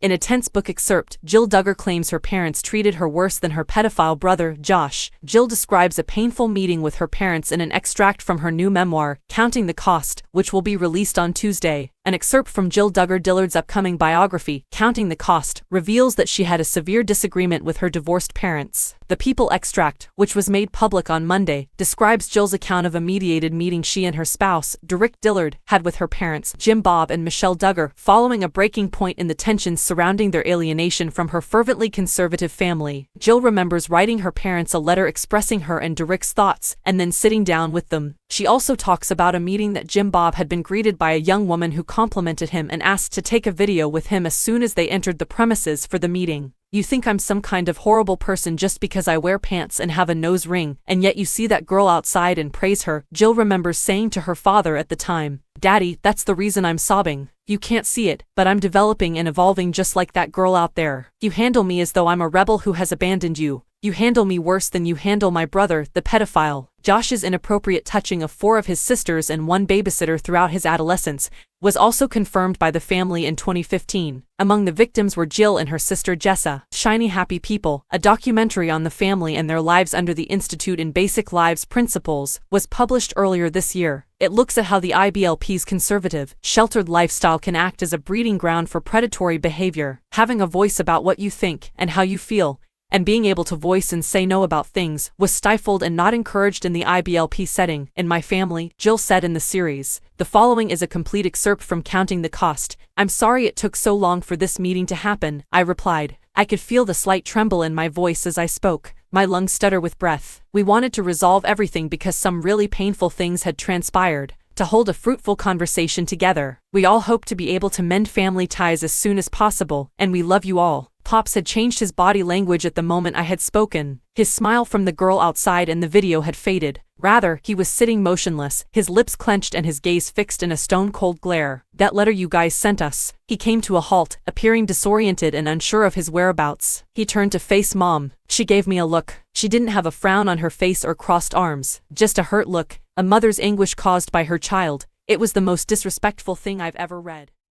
In a tense book excerpt, Jill Duggar claims her parents treated her worse than her pedophile brother, Josh. Jill describes a painful meeting with her parents in an extract from her new memoir, Counting the Cost, which will be released on Tuesday. An excerpt from Jill Duggar Dillard's upcoming biography, Counting the Cost, reveals that she had a severe disagreement with her divorced parents. The People extract, which was made public on Monday, describes Jill's account of a mediated meeting she and her spouse, Derek Dillard, had with her parents, Jim Bob and Michelle Duggar, following a breaking point in the tensions surrounding their alienation from her fervently conservative family. Jill remembers writing her parents a letter expressing her and Derek's thoughts, and then sitting down with them. She also talks about a meeting that Jim Bob had been greeted by a young woman who complimented him and asked to take a video with him as soon as they entered the premises for the meeting. You think I'm some kind of horrible person just because I wear pants and have a nose ring, and yet you see that girl outside and praise her, Jill remembers saying to her father at the time. Daddy, that's the reason I'm sobbing. You can't see it, but I'm developing and evolving just like that girl out there. You handle me as though I'm a rebel who has abandoned you. You handle me worse than you handle my brother, the pedophile. Josh's inappropriate touching of 4 of his sisters and 1 babysitter throughout his adolescence was also confirmed by the family in 2015. Among the victims were Jill and her sister Jessa. Shiny Happy People, a documentary on the family and their lives under the Institute in Basic Lives Principles, was published earlier this year. It looks at how the IBLP's conservative, sheltered lifestyle can act as a breeding ground for predatory behavior. Having a voice about what you think and how you feel, and being able to voice and say no about things, was stifled and not encouraged in the IBLP setting. In my family, Jill said in the series. The following is a complete excerpt from Counting the Cost. I'm sorry it took so long for this meeting to happen, I replied. I could feel the slight tremble in my voice as I spoke. My lungs stutter with breath. We wanted to resolve everything because some really painful things had transpired. To hold a fruitful conversation together. We all hope to be able to mend family ties as soon as possible, and we love you all. Pops had changed his body language at the moment I had spoken. His smile from the girl outside in the video had faded. Rather, he was sitting motionless, his lips clenched and his gaze fixed in a stone-cold glare. That letter you guys sent us. He came to a halt, appearing disoriented and unsure of his whereabouts. He turned to face Mom. She gave me a look. She didn't have a frown on her face or crossed arms, just a hurt look, a mother's anguish caused by her child. It was the most disrespectful thing I've ever read.